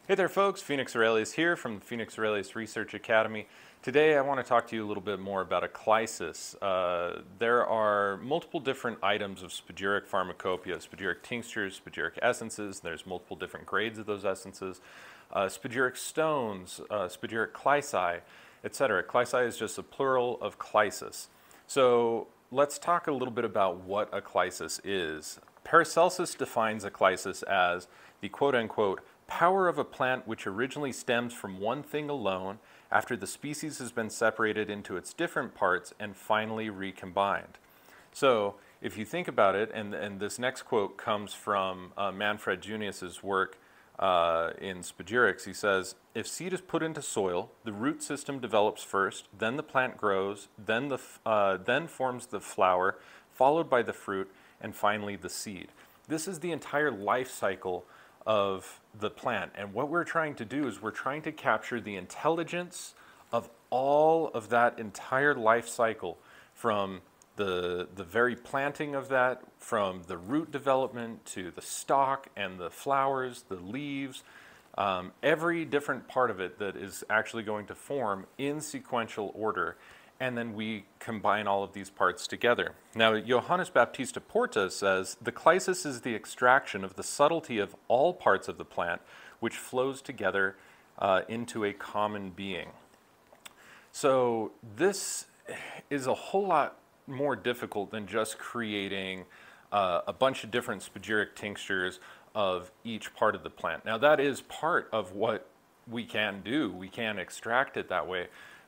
Hey there folks, Phoenix Aurelius here from the Phoenix Aurelius Research Academy. Today I want to talk to you a little bit more about a clyssus. There are multiple different items of spagyric pharmacopoeia, spagyric tinctures, spagyric essences. There's multiple different grades of those essences. Spagyric stones, spagyric clyssi, etc. Clyssi is just a plural of clyssus. So let's talk a little bit about what a clyssus is. Paracelsus defines a clyssus as the quote-unquote power of a plant which originally stems from one thing alone after the species has been separated into its different parts and finally recombined. So if you think about it, and this next quote comes from Manfred Junius's work in Spagyrics. He says, if seed is put into soil, the root system develops first, then the plant grows, then forms the flower, followed by the fruit, and finally the seed. This is the entire life cycle of the plant, and what we're trying to do is we're trying to capture the intelligence of all of that entire life cycle, from the very planting of that, from the root development to the stalk and the flowers, the leaves, every different part of it that is actually going to form in sequential order, and then we combine all of these parts together. Now, Johannes Baptista Porta says, the clyssus is the extraction of the subtlety of all parts of the plant, which flows together into a common being. So this is a whole lot more difficult than just creating a bunch of different spagyric tinctures of each part of the plant. Now, that is part of what we can do. We can extract it that way.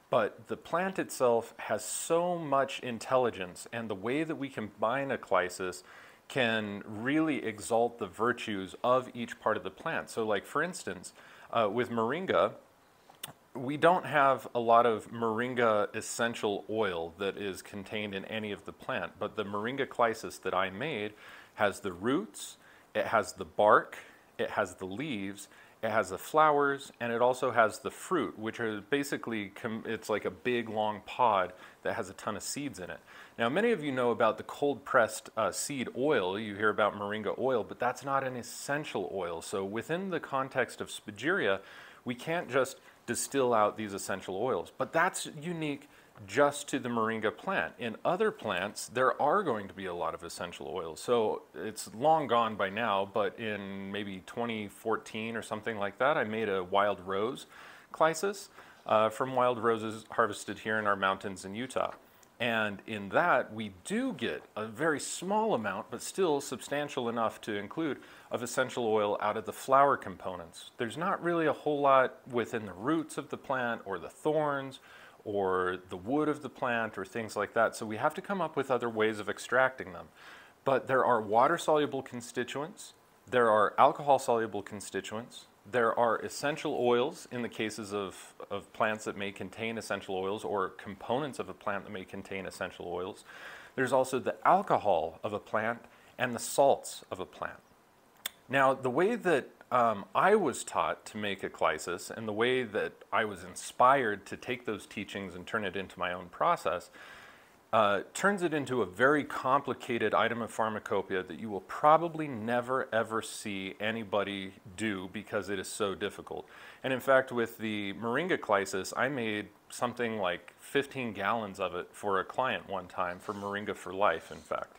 But the plant itself has so much intelligence, and the way that we combine a clyssus can really exalt the virtues of each part of the plant. So like, for instance, with moringa, we don't have a lot of moringa essential oil that is contained in any of the plant, but the moringa clyssus that I made has the roots, it has the bark, it has the leaves, it has the flowers, and it also has the fruit, which are basically, it's like a big long pod that has a ton of seeds in it. Now, many of you know about the cold-pressed seed oil. You hear about moringa oil, but that's not an essential oil. So within the context of spagyria, we can't just distill out these essential oils, but that's unique just to the moringa plant. In other plants, there are going to be a lot of essential oils. So it's long gone by now, but in maybe 2014 or something like that, I made a wild rose clyssus from wild roses harvested here in our mountains in Utah. And in that, we do get a very small amount, but still substantial enough to include, of essential oil out of the flower components. There's not really a whole lot within the roots of the plant or the thorns or the wood of the plant or things like that. So we have to come up with other ways of extracting them. But there are water-soluble constituents, there are alcohol-soluble constituents, there are essential oils in the cases of plants that may contain essential oils, or components of a plant that may contain essential oils. There's also the alcohol of a plant and the salts of a plant. Now, the way that I was taught to make a clyssus, and the way that I was inspired to take those teachings and turn it into my own process, turns it into a very complicated item of pharmacopoeia that you will probably never ever see anybody do, because it is so difficult. And in fact, with the moringa clyssus, I made something like 15 gallons of it for a client one time, for Moringa for Life, in fact.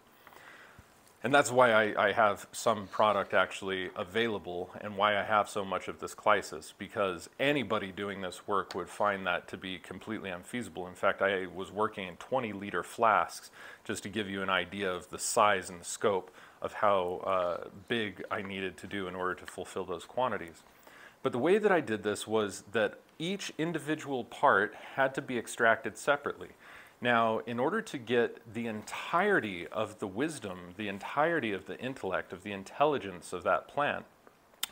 And that's why I have some product actually available, and why I have so much of this clyssus, because anybody doing this work would find that to be completely unfeasible. In fact, I was working in 20-liter flasks, just to give you an idea of the size and the scope of how big I needed to do in order to fulfill those quantities. But the way that I did this was that each individual part had to be extracted separately. Now, in order to get the entirety of the wisdom, the entirety of the intellect, of the intelligence of that plant,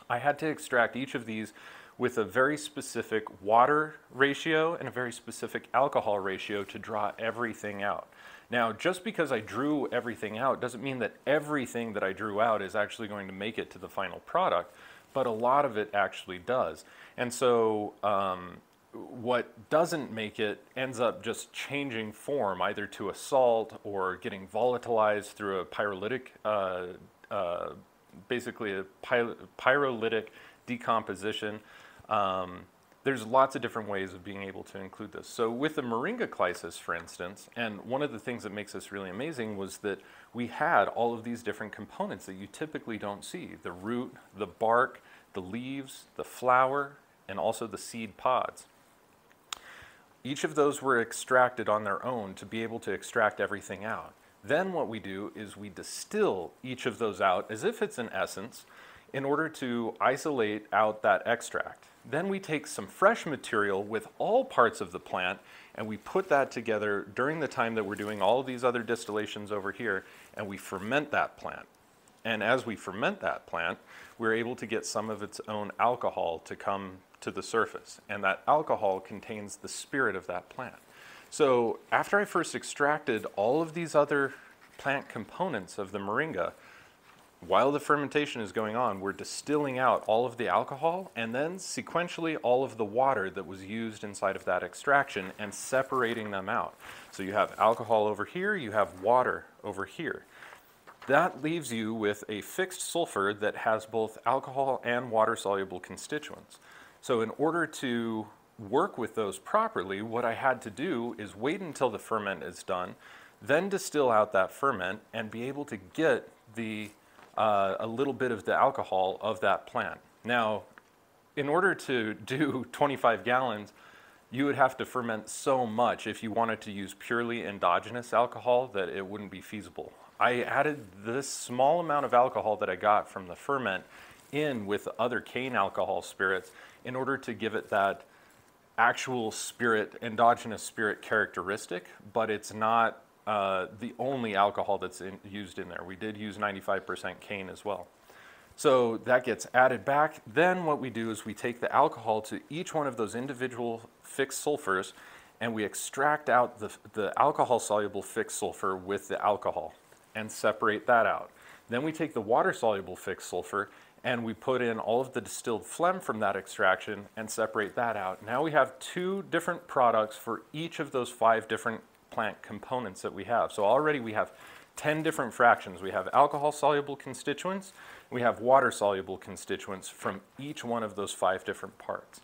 I had to extract each of these with a very specific water ratio and a very specific alcohol ratio to draw everything out. Now, just because I drew everything out doesn't mean that everything that I drew out is actually going to make it to the final product, but a lot of it actually does. And so, what doesn't make it ends up just changing form, either to a salt or getting volatilized through a pyrolytic basically a pyrolytic decomposition. There's lots of different ways of being able to include this. So with the Moringa Clyssus, for instance, and one of the things that makes this really amazing was that we had all of these different components that you typically don't see: the root, the bark, the leaves, the flower, and also the seed pods. Each of those were extracted on their own to be able to extract everything out. Then what we do is we distill each of those out as if it's an essence in order to isolate out that extract. Then we take some fresh material with all parts of the plant and we put that together during the time that we're doing all of these other distillations over here, and we ferment that plant. And as we ferment that plant, we're able to get some of its own alcohol to come to the surface. And that alcohol contains the spirit of that plant. So after I first extracted all of these other plant components of the moringa, while the fermentation is going on, we're distilling out all of the alcohol and then sequentially all of the water that was used inside of that extraction and separating them out. So you have alcohol over here, you have water over here. That leaves you with a fixed sulfur that has both alcohol and water-soluble constituents. So in order to work with those properly, what I had to do is wait until the ferment is done, then distill out that ferment and be able to get a little bit of the alcohol of that plant. Now, in order to do 25 gallons, you would have to ferment so much if you wanted to use purely endogenous alcohol that it wouldn't be feasible. I added this small amount of alcohol that I got from the ferment in with other cane alcohol spirits in order to give it that actual spirit, endogenous spirit characteristic, but it's not the only alcohol that's used in there. We did use 95% cane as well. So that gets added back. Then what we do is we take the alcohol to each one of those individual fixed sulfurs and we extract out the alcohol-soluble fixed sulfur with the alcohol and separate that out. Then we take the water-soluble fixed sulfur and we put in all of the distilled phlegm from that extraction and separate that out. Now we have 2 different products for each of those 5 different plant components that we have. So already we have 10 different fractions. We have alcohol-soluble constituents, we have water-soluble constituents from each one of those 5 different parts.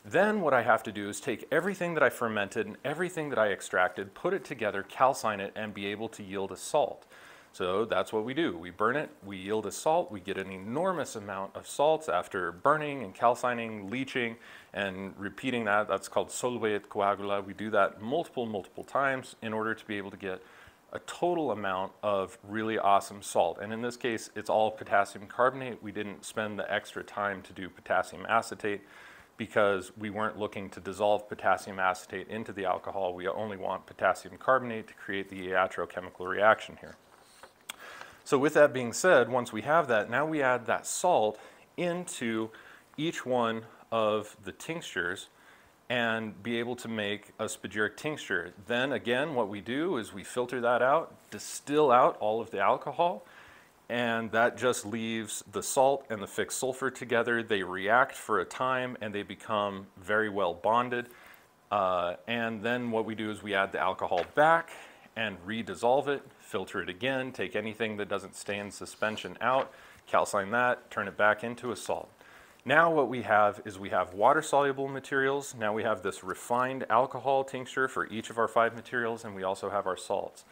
Then what I have to do is take everything that I fermented and everything that I extracted, put it together, calcine it, and be able to yield a salt. So that's what we do. We burn it, we yield a salt, we get an enormous amount of salts after burning and calcining, leaching, and repeating that. That's called solue et coagula. We do that multiple times in order to be able to get a total amount of really awesome salt. And in this case, it's all potassium carbonate. We didn't spend the extra time to do potassium acetate because we weren't looking to dissolve potassium acetate into the alcohol. We only want potassium carbonate to create the iatrochemical reaction here. So with that being said, once we have that, now we add that salt into each one of the tinctures and be able to make a spagyric tincture. Then again, what we do is we filter that out, distill out all of the alcohol, and that just leaves the salt and the fixed sulfur together. They react for a time and they become very well bonded. And then what we do is we add the alcohol back and redissolve it, filter it again, take anything that doesn't stay in suspension out, calcine that, turn it back into a salt. Now what we have is we have water-soluble materials. Now we have this refined alcohol tincture for each of our 5 materials, and we also have our salts.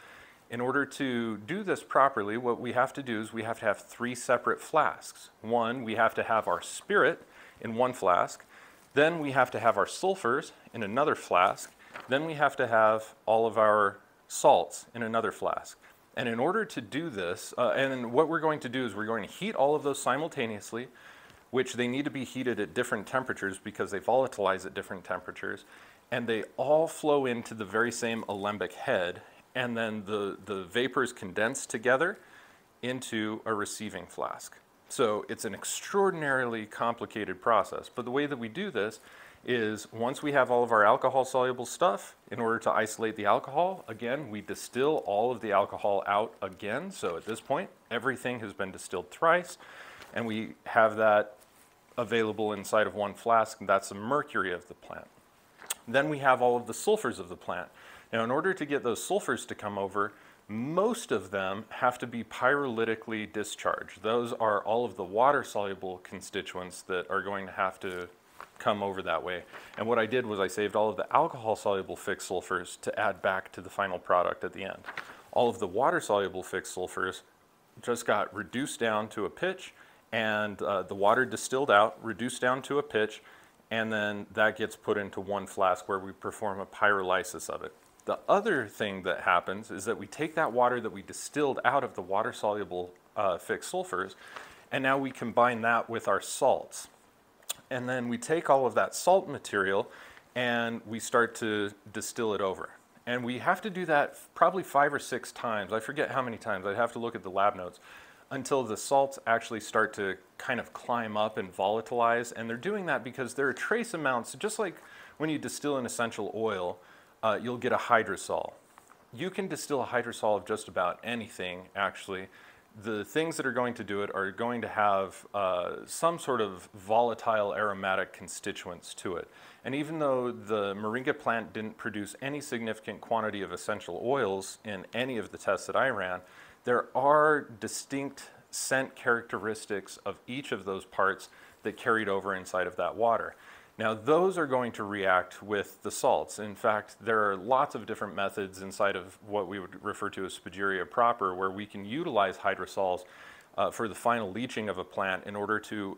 In order to do this properly, what we have to do is we have to have 3 separate flasks. One, we have to have our spirit in one flask. Then we have to have our sulfurs in another flask. Then we have to have all of our salts in another flask. And in order to do this, and what we're going to do is we're going to heat all of those simultaneously, which they need to be heated at different temperatures because they volatilize at different temperatures, and they all flow into the very same alembic head, and then the vapors condense together into a receiving flask. So it's an extraordinarily complicated process, but the way that we do this is once we have all of our alcohol-soluble stuff, in order to isolate the alcohol, again, we distill all of the alcohol out again. So at this point, everything has been distilled thrice, and we have that available inside of one flask, and that's the mercury of the plant. Then we have all of the sulfurs of the plant. Now, in order to get those sulfurs to come over, Most of them have to be pyrolytically discharged. Those are all of the water-soluble constituents that are going to have to come over that way. And what I did was I saved all of the alcohol-soluble fixed sulfurs to add back to the final product at the end. All of the water-soluble fixed sulfurs just got reduced down to a pitch, and the water distilled out, reduced down to a pitch, and then that gets put into one flask where we perform a pyrolysis of it. The other thing that happens is that we take that water that we distilled out of the water-soluble fixed sulfurs, and now we combine that with our salts. And then we take all of that salt material and we start to distill it over. And we have to do that probably 5 or 6 times. I forget how many times. I'd have to look at the lab notes until the salts actually start to kind of climb up and volatilize. And they're doing that because there are trace amounts, just like when you distill an essential oil, you'll get a hydrosol. You can distill a hydrosol of just about anything, actually. The things that are going to do it are going to have some sort of volatile aromatic constituents to it. And even though the moringa plant didn't produce any significant quantity of essential oils in any of the tests that I ran, there are distinct scent characteristics of each of those parts that carried over inside of that water. Now, those are going to react with the salts. In fact, there are lots of different methods inside of what we would refer to as Spagyria proper, where we can utilize hydrosols for the final leaching of a plant in order to,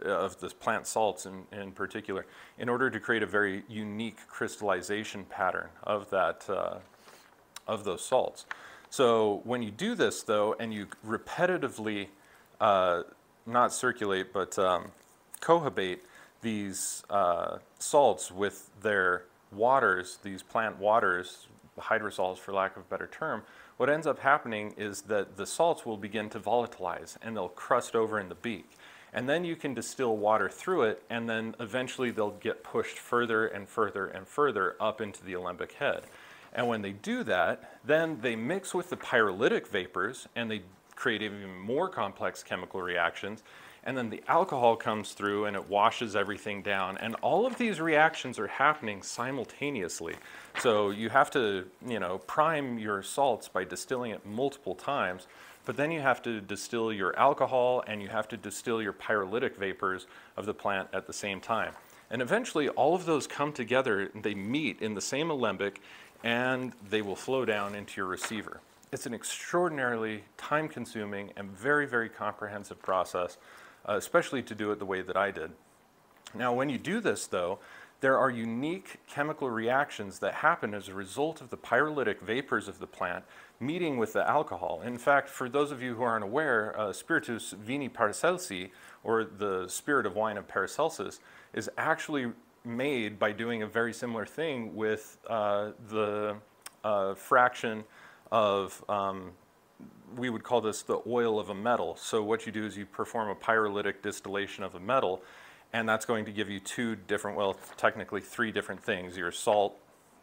of the plant salts in particular, in order to create a very unique crystallization pattern of that, of those salts. So when you do this, though, and you repetitively, not circulate, but cohabate these salts with their waters, these plant waters, hydrosols for lack of a better term, what ends up happening is that the salts will begin to volatilize and they'll crust over in the beak. And then you can distill water through it, and then eventually they'll get pushed further and further and further up into the alembic head. And when they do that, then they mix with the pyrolytic vapors and they create even more complex chemical reactions. And then the alcohol comes through and it washes everything down. And all of these reactions are happening simultaneously. So you have to, prime your salts by distilling it multiple times, but then you have to distill your alcohol and you have to distill your pyrolytic vapors of the plant at the same time. And eventually all of those come together, they meet in the same alembic, and they will flow down into your receiver. It's an extraordinarily time-consuming and very, very comprehensive process, especially to do it the way that I did. Now, when you do this, though, there are unique chemical reactions that happen as a result of the pyrolytic vapors of the plant meeting with the alcohol. In fact, for those of you who aren't aware, Spiritus Vini Paracelsi, or the spirit of wine of Paracelsus, is actually made by doing a very similar thing with the fraction of, we would call this the oil of a metal. So what you do is you perform a pyrolytic distillation of a metal, and that's going to give you 2 different, well, technically 3 different things. Your salt,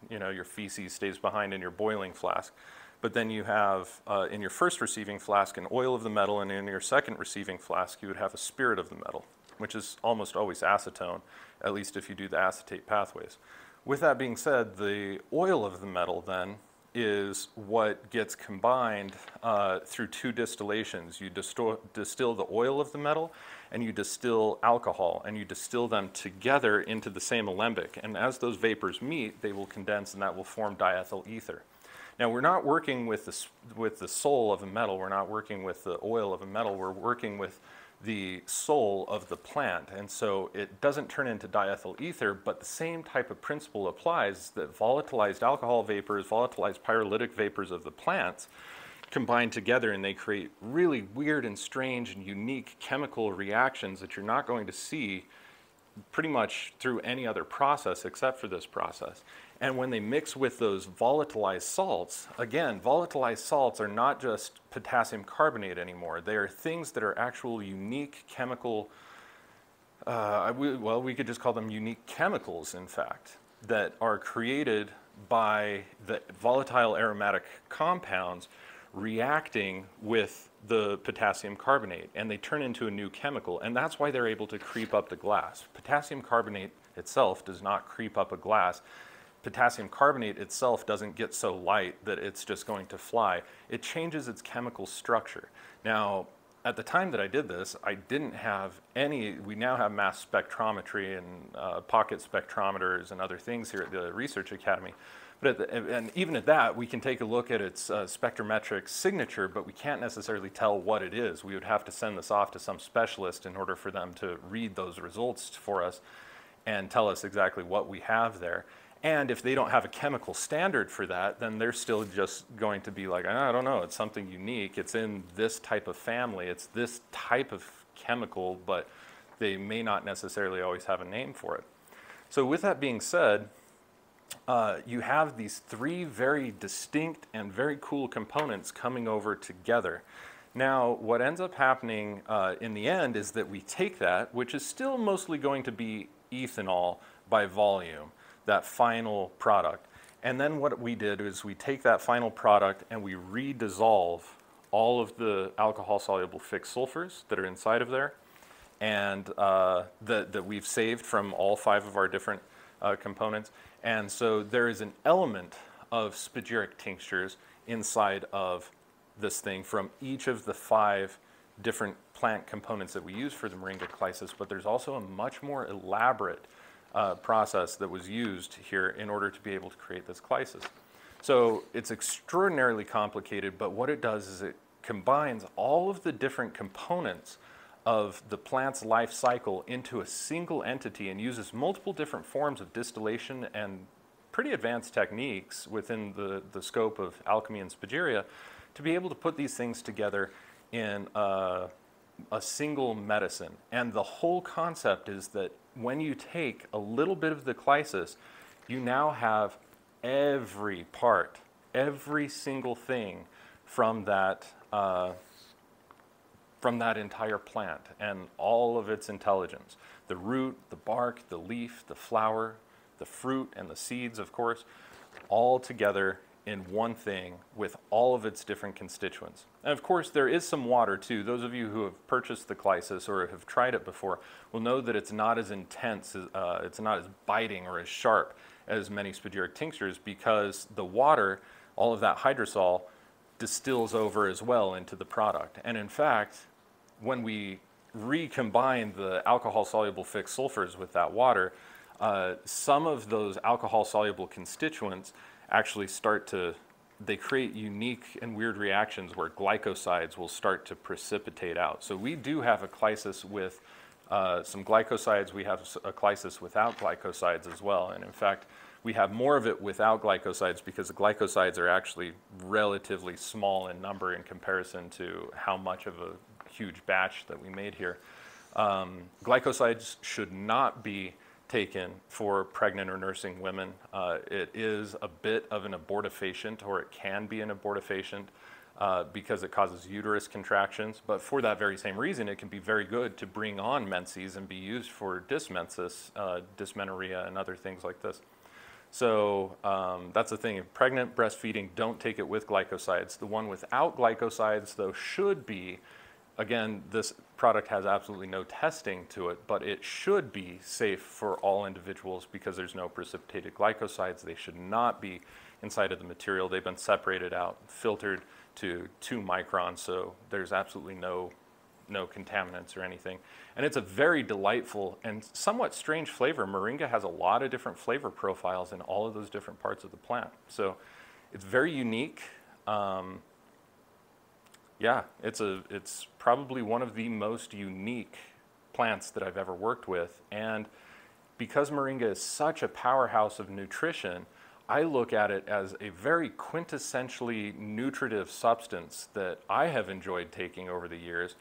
your feces stays behind in your boiling flask. But then you have, in your first receiving flask, an oil of the metal, and in your second receiving flask, you would have a spirit of the metal, which is almost always acetone, at least if you do the acetate pathways. With that being said, the oil of the metal then is what gets combined through 2 distillations. You distill the oil of the metal and you distill alcohol, and you distill them together into the same alembic. And as those vapors meet, they will condense and that will form diethyl ether. Now, we're not working with the soul of a metal, we're not working with the oil of a metal, we're working with the soul of the plant, and so it doesn't turn into diethyl ether, but the same type of principle applies, that volatilized alcohol vapors, volatilized pyrolytic vapors of the plants combine together and they create really weird and strange and unique chemical reactions that you're not going to see pretty much through any other process except for this process. And when they mix with those volatilized salts, again, volatilized salts are not just potassium carbonate anymore. They are things that are actual unique chemical, we could just call them unique chemicals, in fact, that are created by the volatile aromatic compounds reacting with the potassium carbonate, and they turn into a new chemical, and that's why they're able to creep up the glass. Potassium carbonate itself does not creep up a glass. potassium carbonate itself doesn't get so light that it's just going to fly. It changes its chemical structure. Now, at the time that I did this, I didn't have any, we now have mass spectrometry and pocket spectrometers and other things here at the Research Academy. But and even at that, we can take a look at its spectrometric signature, but we can't necessarily tell what it is. We would have to send this off to some specialist in order for them to read those results for us and tell us exactly what we have there. And if they don't have a chemical standard for that, then they're still just going to be like, I don't know, it's something unique. It's in this type of family. It's this type of chemical, but they may not necessarily always have a name for it. So with that being said, you have these three very distinct and very cool components coming over together. Now, what ends up happening in the end is that we take that, which is still mostly going to be ethanol by volume, that final product. And then what we did is we take that final product and we redissolve all of the alcohol-soluble fixed sulfurs that are inside of there and that we've saved from all 5 of our different components. And so there is an element of spagyric tinctures inside of this thing from each of the 5 different plant components that we use for the Moringa Clyssus, but there's also a much more elaborate process that was used here in order to be able to create this Clyssus. So it's extraordinarily complicated, but what it does is it combines all of the different components of the plant's life cycle into a single entity and uses multiple different forms of distillation and pretty advanced techniques within the scope of alchemy and spagyria to be able to put these things together in a single medicine. And the whole concept is that when you take a little bit of the Clyssus, you now have every part, every single thing from that entire plant and all of its intelligence. The root, the bark, the leaf, the flower, the fruit, and the seeds, of course, all together in one thing with all of its different constituents. And of course, there is some water too. Those of you who have purchased the Clyssus or have tried it before will know that it's not as intense, it's not as biting or as sharp as many spagyric tinctures because the water, all of that hydrosol, distills over as well into the product. And in fact, when we recombine the alcohol-soluble fixed sulfurs with that water, some of those alcohol-soluble constituents actually they create unique and weird reactions where glycosides will start to precipitate out. So we do have a Clyssus with some glycosides. We have a Clyssus without glycosides as well. And in fact, we have more of it without glycosides because the glycosides are actually relatively small in number in comparison to how much of a huge batch that we made here. Glycosides should not be taken for pregnant or nursing women. It is a bit of an abortifacient, or it can be an abortifacient because it causes uterus contractions. But for that very same reason, it can be very good to bring on menses and be used for dysmensis, dysmenorrhea, and other things like this. So that's the thing. If pregnant, breastfeeding, don't take it with glycosides. The one without glycosides, though, should be, again, this product has absolutely no testing to it, but it should be safe for all individuals because there's no precipitated glycosides. They should not be inside of the material. They've been separated out, filtered to 2 microns, so there's absolutely no contaminants or anything. And it's a very delightful and somewhat strange flavor. Moringa has a lot of different flavor profiles in all of those different parts of the plant. So it's very unique. Yeah, it's probably one of the most unique plants that I've ever worked with. And because Moringa is such a powerhouse of nutrition, I look at it as a very quintessentially nutritive substance that I have enjoyed taking over the years.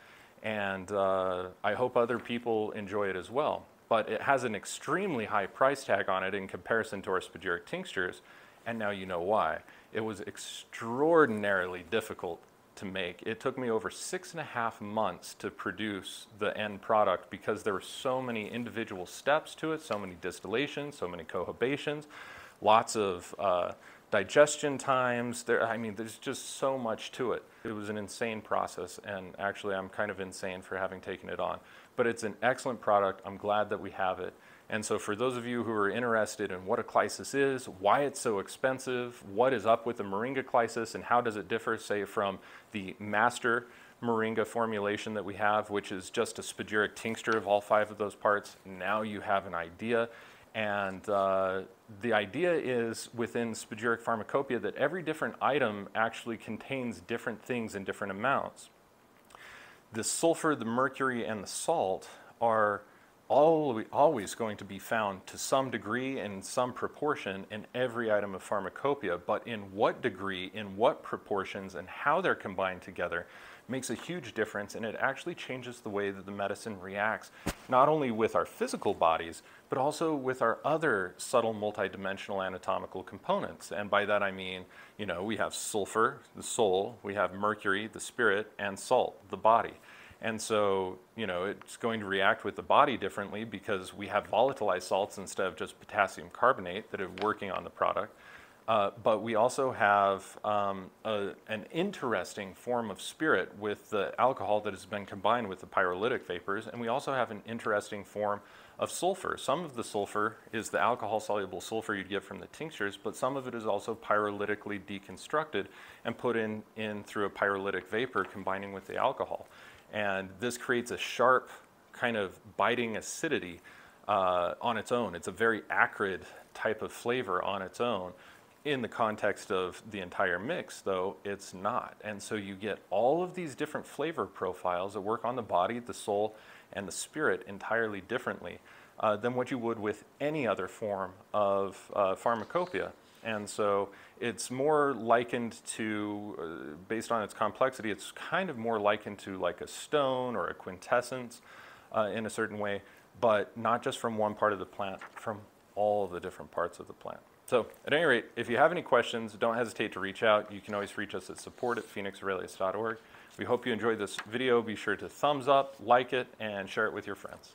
And I hope other people enjoy it as well. But it has an extremely high price tag on it in comparison to our spagyric tinctures. And now you know why. It was extraordinarily difficult to make. It took me over 6.5 months to produce the end product because there were so many individual steps to it, so many distillations, so many cohobations, lots of digestion times. I mean, there's just so much to it. It was an insane process, and actually I'm kind of insane for having taken it on. But it's an excellent product. I'm glad that we have it. And so for those of you who are interested in what a Clyssus is, why it's so expensive, what is up with the Moringa Clyssus, and how does it differ, say, from the master Moringa formulation that we have, which is just a spagyric tincture of all 5 of those parts, now you have an idea. And the idea is within Spagyric Pharmacopoeia that every different item actually contains different things in different amounts. The sulfur, the mercury, and the salt are always going to be found to some degree and in some proportion in every item of pharmacopoeia, but in what degree, in what proportions, and how they're combined together makes a huge difference, and it actually changes the way that the medicine reacts, not only with our physical bodies, but also with our other subtle multidimensional anatomical components. And by that I mean, you know, we have sulfur, the soul, we have mercury, the spirit, and salt, the body. And so, you know, it's going to react with the body differently because we have volatilized salts instead of just potassium carbonate that are working on the product. But we also have an interesting form of spirit with the alcohol that has been combined with the pyrolytic vapors. And we also have an interesting form of sulfur. Some of the sulfur is the alcohol-soluble sulfur you'd get from the tinctures, but some of it is also pyrolytically deconstructed and put in through a pyrolytic vapor combining with the alcohol. And this creates a sharp kind of biting acidity on its own. It's a very acrid type of flavor on its own. In the context of the entire mix, though, it's not. And so you get all of these different flavor profiles that work on the body, the soul, and the spirit entirely differently than what you would with any other form of pharmacopoeia. And so it's more likened to, based on its complexity, it's kind of more likened to like a stone or a quintessence in a certain way, but not just from one part of the plant, from all of the different parts of the plant. So at any rate, if you have any questions, don't hesitate to reach out. You can always reach us at support@phoenixaurelius.org. We hope you enjoyed this video. Be sure to thumbs up, like it, and share it with your friends.